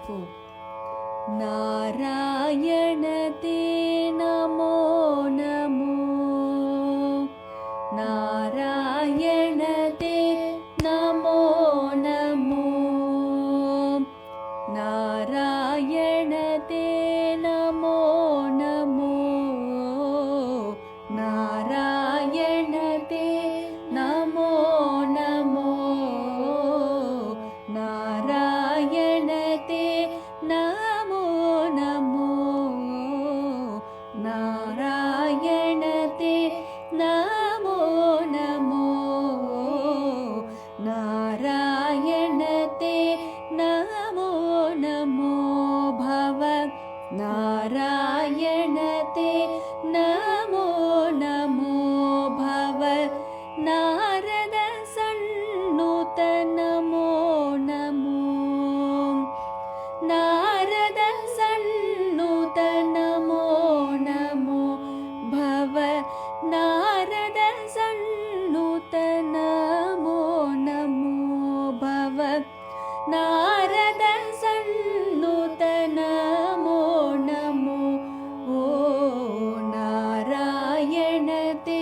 4 नारायण ते नमो नमो नारायण ते नमो नमो नारायण ते नमो नमो नारायण ते नमो नमो नारायण ते नमो नमो नारायण ते नमो नमो नारायण ते नमो नमो भव नारायण ते नमो नमो भव नारद सन्नुत नमो नमो नारद सन्नुत नमो नमो भव नारद सन्नुत नमो नमो भव नारद सन्नुत नमो नमो ओ नारायण ते